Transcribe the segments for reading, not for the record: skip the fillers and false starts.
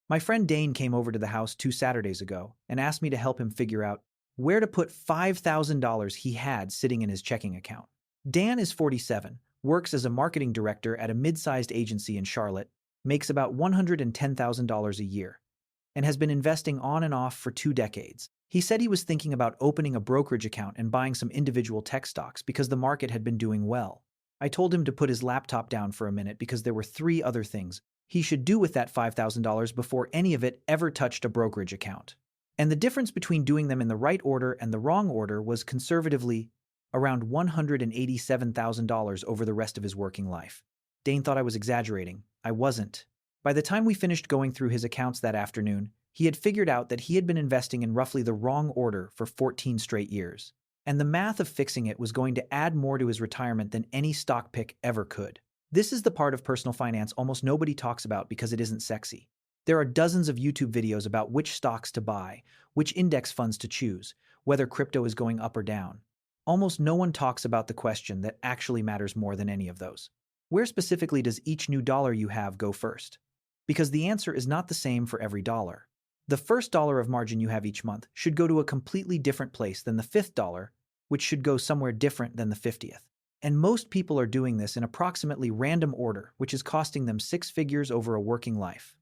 My friend Dane came over to the house 2 Saturdays ago and asked me to help him figure out where to put $5,000 he had sitting in his checking account. Dan is 47, works as a marketing director at a mid-sized agency in Charlotte, makes about $110,000 a year, and has been investing on and off for 2 decades. He said he was thinking about opening a brokerage account and buying some individual tech stocks because the market had been doing well. I told him to put his laptop down for a minute because there were 3 other things he should do with that $5,000 before any of it ever touched a brokerage account. And the difference between doing them in the right order and the wrong order was conservatively around $187,000 over the rest of his working life. Dane thought I was exaggerating. I wasn't. By the time we finished going through his accounts that afternoon, he had figured out that he had been investing in roughly the wrong order for 14 straight years. And the math of fixing it was going to add more to his retirement than any stock pick ever could. This is the part of personal finance almost nobody talks about because it isn't sexy. There are dozens of YouTube videos about which stocks to buy, which index funds to choose, whether crypto is going up or down. Almost no one talks about the question that actually matters more than any of those. Where specifically does each new dollar you have go first? Because the answer is not the same for every dollar. The first dollar of margin you have each month should go to a completely different place than the fifth dollar, which should go somewhere different than the 50th. And most people are doing this in approximately random order, which is costing them 6 figures over a working life.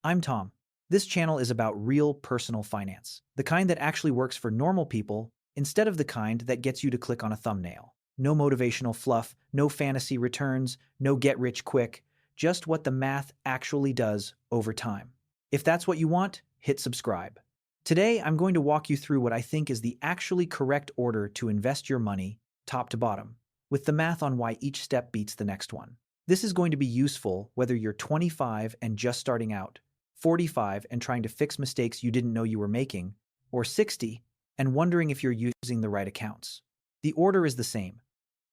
I'm Tom. This channel is about real personal finance, the kind that actually works for normal people instead of the kind that gets you to click on a thumbnail. No motivational fluff, no fantasy returns, no get rich quick, just what the math actually does over time. If that's what you want, hit subscribe. Today, I'm going to walk you through what I think is the actually correct order to invest your money, top to bottom, with the math on why each step beats the next one. This is going to be useful whether you're 25 and just starting out, 45 and trying to fix mistakes you didn't know you were making, or 60 and wondering if you're using the right accounts. The order is the same.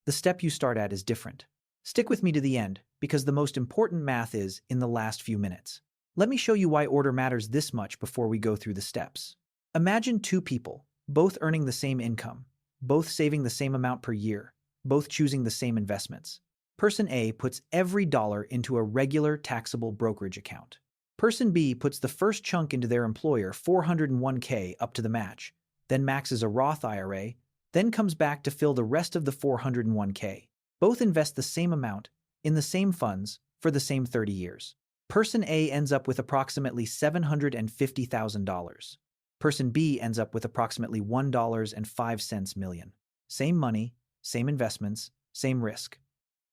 The step you start at is different. Stick with me to the end, because the most important math is in the last few minutes. Let me show you why order matters this much before we go through the steps. Imagine 2 people, both earning the same income, both saving the same amount per year, both choosing the same investments. Person A puts every dollar into a regular taxable brokerage account. Person B puts the first chunk into their employer 401k up to the match, then maxes a Roth IRA, then comes back to fill the rest of the 401k. Both invest the same amount in the same funds for the same 30 years. Person A ends up with approximately $750,000. Person B ends up with approximately $1.05 million. Same money, same investments, same risk.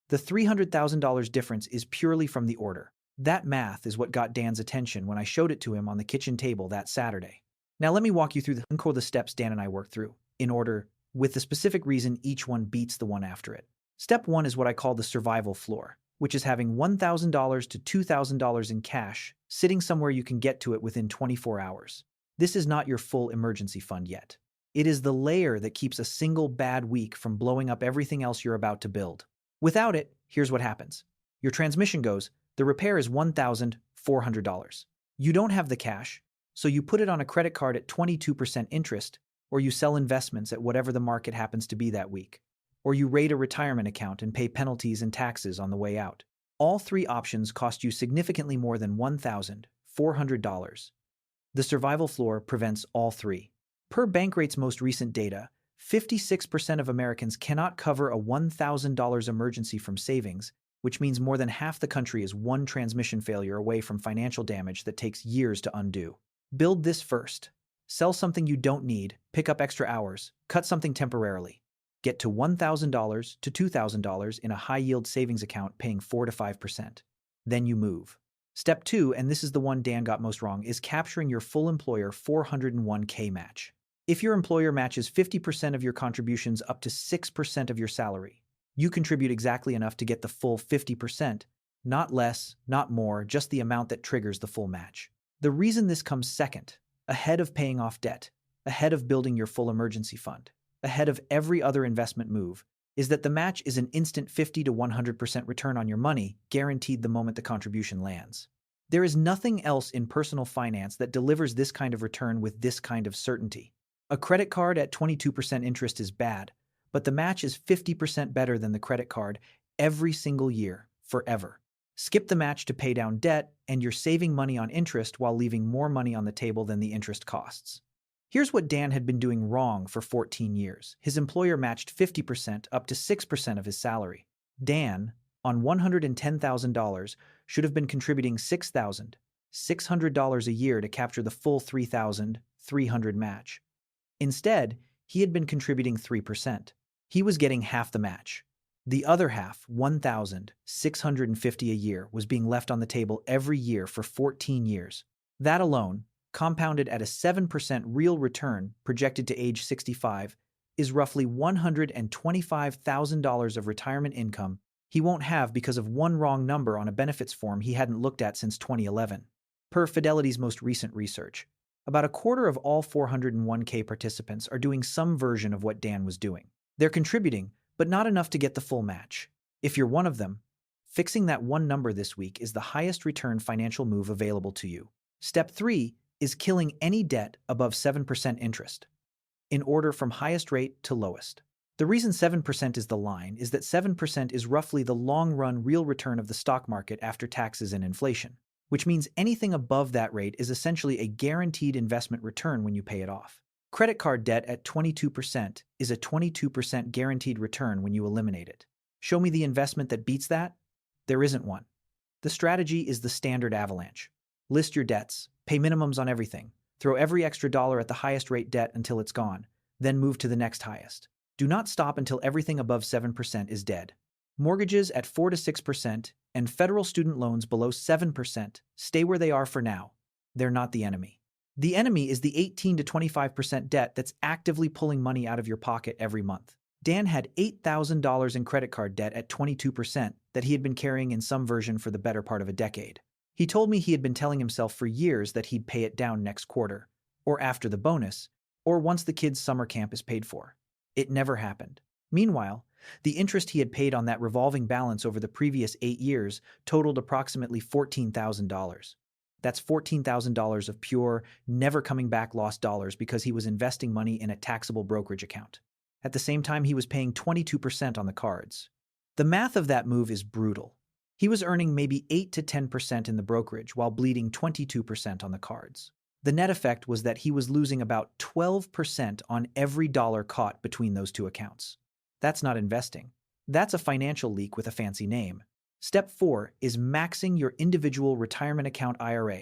The $300,000 difference is purely from the order. That math is what got Dan's attention when I showed it to him on the kitchen table that Saturday. Now let me walk you through the steps Dan and I worked through, in order, with the specific reason each one beats the one after it. Step 1 is what I call the survival floor, which is having $1,000 to $2,000 in cash sitting somewhere you can get to it within 24 hours. This is not your full emergency fund yet. It is the layer that keeps a single bad week from blowing up everything else you're about to build. Without it, here's what happens. Your transmission goes, the repair is $1,400. You don't have the cash, so you put it on a credit card at 22% interest, or you sell investments at whatever the market happens to be that week, or you raid a retirement account and pay penalties and taxes on the way out. All 3 options cost you significantly more than $1,400. The survival floor prevents all 3. Per Bankrate's most recent data, 56% of Americans cannot cover a $1,000 emergency from savings, which means more than half the country is one transmission failure away from financial damage that takes years to undo. Build this first. Sell something you don't need, pick up extra hours, cut something temporarily. Get to $1,000 to $2,000 in a high-yield savings account paying 4 to 5%. Then you move. Step 2, and this is the one Dan got most wrong, is capturing your full employer 401k match. If your employer matches 50% of your contributions up to 6% of your salary, you contribute exactly enough to get the full 50%, not less, not more, just the amount that triggers the full match. The reason this comes second, ahead of paying off debt, ahead of building your full emergency fund, ahead of every other investment move, is that the match is an instant 50 to 100% return on your money, guaranteed the moment the contribution lands. There is nothing else in personal finance that delivers this kind of return with this kind of certainty. A credit card at 22% interest is bad, but the match is 50% better than the credit card every single year, forever. Skip the match to pay down debt, and you're saving money on interest while leaving more money on the table than the interest costs. Here's what Dan had been doing wrong for 14 years. His employer matched 50% up to 6% of his salary. Dan, on $110,000, should have been contributing $6,600 a year to capture the full $3,300 match. Instead, he had been contributing 3%. He was getting half the match. The other half, $1,650 a year, was being left on the table every year for 14 years. That alone, compounded at a 7% real return projected to age 65, is roughly $125,000 of retirement income he won't have because of one wrong number on a benefits form he hadn't looked at since 2011. Per Fidelity's most recent research, about a quarter of all 401k participants are doing some version of what Dan was doing. They're contributing, but not enough to get the full match. If you're one of them, fixing that one number this week is the highest return financial move available to you. Step 3 is killing any debt above 7% interest, in order from highest rate to lowest. The reason 7% is the line is that 7% is roughly the long-run real return of the stock market after taxes and inflation, which means anything above that rate is essentially a guaranteed investment return when you pay it off. Credit card debt at 22% is a 22% guaranteed return when you eliminate it. Show me the investment that beats that? There isn't one. The strategy is the standard avalanche. List your debts, pay minimums on everything, throw every extra dollar at the highest rate debt until it's gone, then move to the next highest. Do not stop until everything above 7% is dead. Mortgages at 4 to 6% and federal student loans below 7% stay where they are for now. They're not the enemy. The enemy is the 18 to 25% debt that's actively pulling money out of your pocket every month. Dan had $8,000 in credit card debt at 22% that he had been carrying in some version for the better part of a decade. He told me he had been telling himself for years that he'd pay it down next quarter, or after the bonus, or once the kids' summer camp is paid for. It never happened. Meanwhile, the interest he had paid on that revolving balance over the previous 8 years totaled approximately $14,000. That's $14,000 of pure, never-coming-back lost dollars because he was investing money in a taxable brokerage account. At the same time, he was paying 22% on the cards. The math of that move is brutal. He was earning maybe 8 to 10% in the brokerage while bleeding 22% on the cards. The net effect was that he was losing about 12% on every dollar caught between those two accounts. That's not investing. That's a financial leak with a fancy name. Step 4 is maxing your individual retirement account IRA,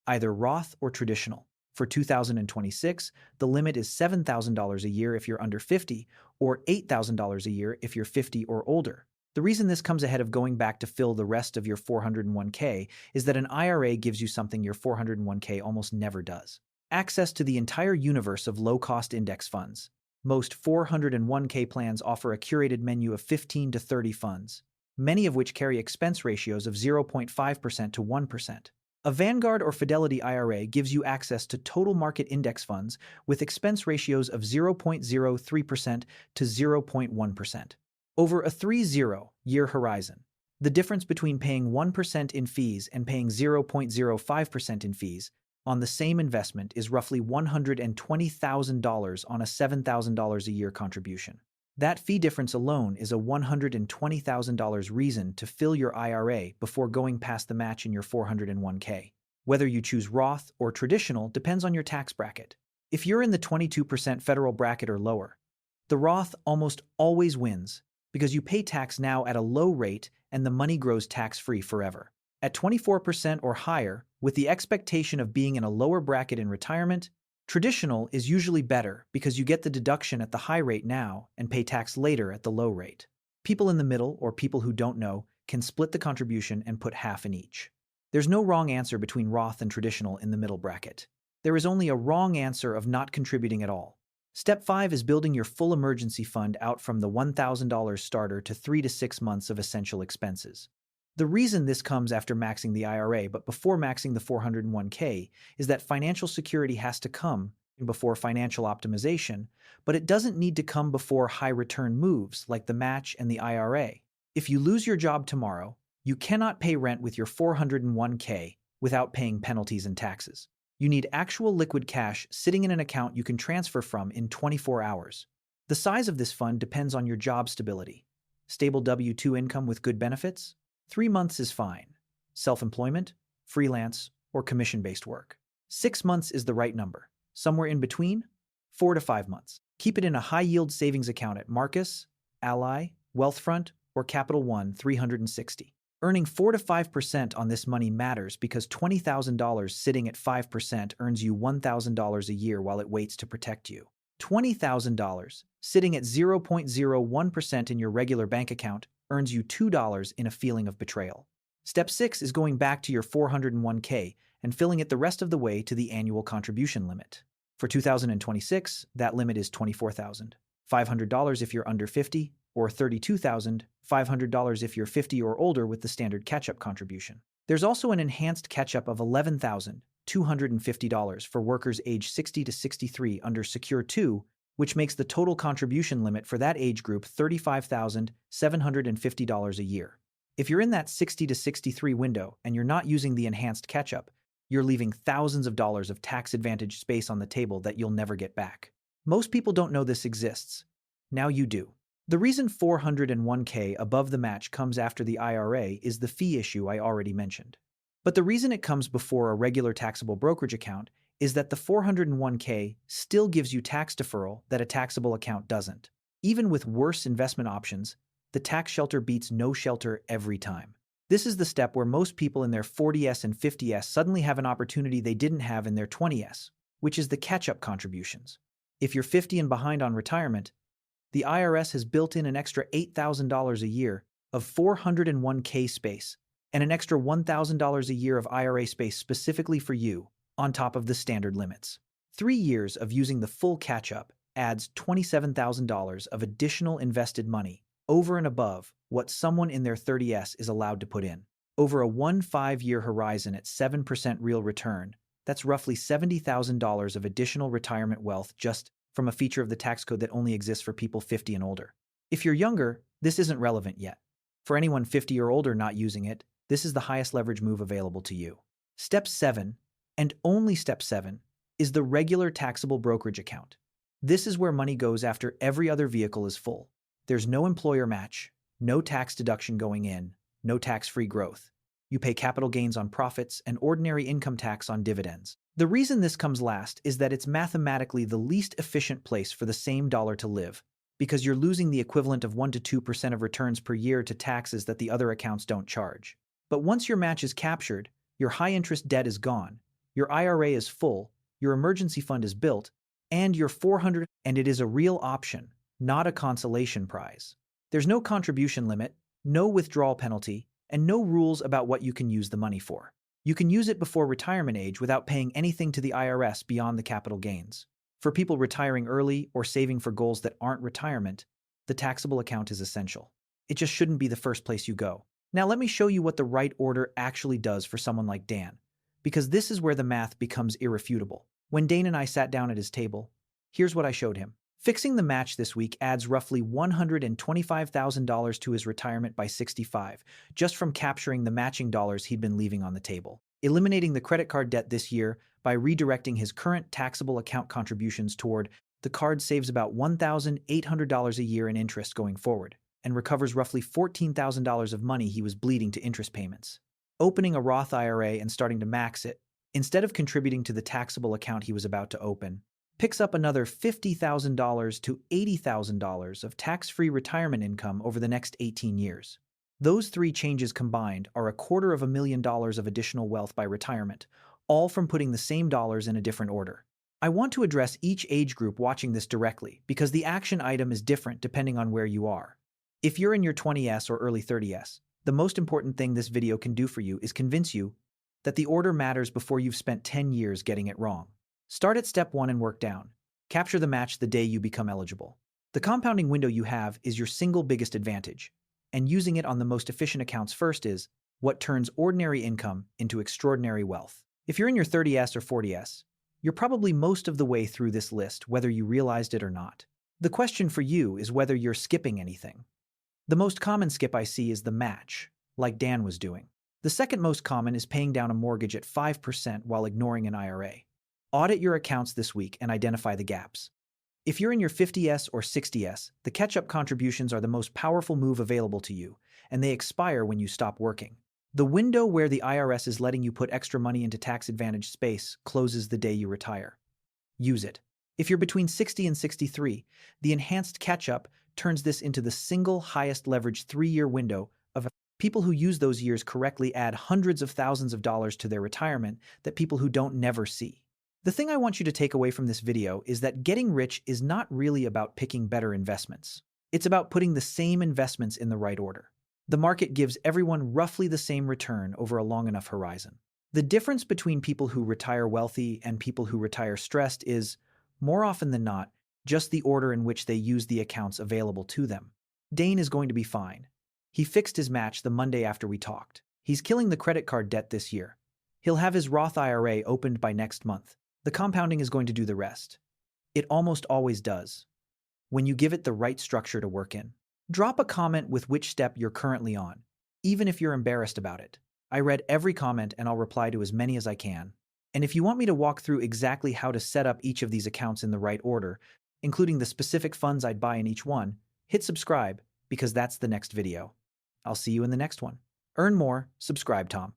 either Roth or traditional. For 2026, the limit is $7,000 a year if you're under 50, or $8,000 a year if you're 50 or older. The reason this comes ahead of going back to fill the rest of your 401k is that an IRA gives you something your 401k almost never does: access to the entire universe of low-cost index funds. Most 401k plans offer a curated menu of 15 to 30 funds, many of which carry expense ratios of 0.5% to 1%. A Vanguard or Fidelity IRA gives you access to total market index funds with expense ratios of 0.03% to 0.1%. Over a 30-year horizon, the difference between paying 1% in fees and paying 0.05% in fees on the same investment is roughly $120,000 on a $7,000 a year contribution. That fee difference alone is a $120,000 reason to fill your IRA before going past the match in your 401k. Whether you choose Roth or traditional depends on your tax bracket. If you're in the 22% federal bracket or lower, the Roth almost always wins because you pay tax now at a low rate and the money grows tax-free forever. At 24% or higher, with the expectation of being in a lower bracket in retirement, traditional is usually better because you get the deduction at the high rate now and pay tax later at the low rate. People in the middle, or people who don't know, can split the contribution and put half in each. There's no wrong answer between Roth and traditional in the middle bracket. There is only a wrong answer of not contributing at all. Step 5 is building your full emergency fund out from the $1,000 starter to 3 to 6 months of essential expenses. The reason this comes after maxing the IRA but before maxing the 401k is that financial security has to come before financial optimization, but it doesn't need to come before high-return moves like the match and the IRA. If you lose your job tomorrow, you cannot pay rent with your 401k without paying penalties and taxes. You need actual liquid cash sitting in an account you can transfer from in 24 hours. The size of this fund depends on your job stability. Stable W-2 income with good benefits? 3 months is fine. self-employment, freelance, or commission-based work. 6 months is the right number. Somewhere in between, 4 to 5 months. Keep it in a high-yield savings account at Marcus, Ally, Wealthfront, or Capital One 360. Earning 4 to 5% on this money matters because $20,000 sitting at 5% earns you $1,000 a year while it waits to protect you. $20,000 sitting at 0.01% in your regular bank account earns you $2 in a feeling of betrayal. Step 6 is going back to your 401k and filling it the rest of the way to the annual contribution limit. For 2026, that limit is $24,500 if you're under 50, or $32,500 if you're 50 or older with the standard catch-up contribution. There's also an enhanced catch-up of $11,250 for workers age 60 to 63 under Secure 2, which makes the total contribution limit for that age group $35,750 a year. If you're in that 60 to 63 window and you're not using the enhanced catch-up, you're leaving thousands of dollars of tax-advantaged space on the table that you'll never get back. Most people don't know this exists. Now you do. The reason 401k above the match comes after the IRA is the fee issue I already mentioned. But the reason it comes before a regular taxable brokerage account is that the 401k still gives you tax deferral that a taxable account doesn't. Even with worse investment options, the tax shelter beats no shelter every time. This is the step where most people in their 40s and 50s suddenly have an opportunity they didn't have in their 20s, which is the catch-up contributions. If you're 50 and behind on retirement, the IRS has built in an extra $8,000 a year of 401k space and an extra $1,000 a year of IRA space specifically for you, on top of the standard limits. 3 years of using the full catch-up adds $27,000 of additional invested money over and above what someone in their 30s is allowed to put in. Over a 5-year horizon at 7% real return, that's roughly $70,000 of additional retirement wealth just from a feature of the tax code that only exists for people 50 and older. If you're younger, this isn't relevant yet. For anyone 50 or older not using it, this is the highest leverage move available to you. Step 7, and only Step 7, is the regular taxable brokerage account. This is where money goes after every other vehicle is full. There's no employer match, no tax deduction going in, no tax-free growth. You pay capital gains on profits and ordinary income tax on dividends. The reason this comes last is that it's mathematically the least efficient place for the same dollar to live, because you're losing the equivalent of 1 to 2% of returns per year to taxes that the other accounts don't charge. But once your match is captured, your high-interest debt is gone, your IRA is full, your emergency fund is built, and your and it is a real option, not a consolation prize. There's no contribution limit, no withdrawal penalty, and no rules about what you can use the money for. You can use it before retirement age without paying anything to the IRS beyond the capital gains. For people retiring early or saving for goals that aren't retirement, the taxable account is essential. It just shouldn't be the first place you go. Now let me show you what the right order actually does for someone like Dan, because this is where the math becomes irrefutable. When Dane and I sat down at his table, here's what I showed him. Fixing the match this week adds roughly $125,000 to his retirement by 65, just from capturing the matching dollars he'd been leaving on the table. Eliminating the credit card debt this year by redirecting his current taxable account contributions toward the card saves about $1,800 a year in interest going forward, and recovers roughly $14,000 of money he was bleeding to interest payments. Opening a Roth IRA and starting to max it, instead of contributing to the taxable account he was about to open, picks up another $50,000 to $80,000 of tax-free retirement income over the next 18 years. Those 3 changes combined are $250,000 of additional wealth by retirement, all from putting the same dollars in a different order. I want to address each age group watching this directly because the action item is different depending on where you are. If you're in your 20s or early 30s, the most important thing this video can do for you is convince you that the order matters before you've spent 10 years getting it wrong. Start at Step 1 and work down. Capture the match the day you become eligible. The compounding window you have is your single biggest advantage, and using it on the most efficient accounts first is what turns ordinary income into extraordinary wealth. If you're in your 30s or 40s, you're probably most of the way through this list whether you realized it or not. The question for you is whether you're skipping anything. The most common skip I see is the match, like Dan was doing. The second most common is paying down a mortgage at 5% while ignoring an IRA. Audit your accounts this week and identify the gaps. If you're in your 50s or 60s, the catch-up contributions are the most powerful move available to you, and they expire when you stop working. The window where the IRS is letting you put extra money into tax-advantaged space closes the day you retire. Use it. If you're between 60 and 63, the enhanced catch-up turns this into the single highest leverage 3-year window of people who use those years correctly add hundreds of thousands of dollars to their retirement that people who don't never see. The thing I want you to take away from this video is that getting rich is not really about picking better investments. It's about putting the same investments in the right order. The market gives everyone roughly the same return over a long enough horizon. The difference between people who retire wealthy and people who retire stressed is, more often than not, just the order in which they use the accounts available to them. Dane is going to be fine. He fixed his match the Monday after we talked. He's killing the credit card debt this year. He'll have his Roth IRA opened by next month. The compounding is going to do the rest. It almost always does, when you give it the right structure to work in. Drop a comment with which step you're currently on, even if you're embarrassed about it. I read every comment and I'll reply to as many as I can. And if you want me to walk through exactly how to set up each of these accounts in the right order, including the specific funds I'd buy in each one, hit subscribe because that's the next video. I'll see you in the next one. Earn more, subscribe, Tom.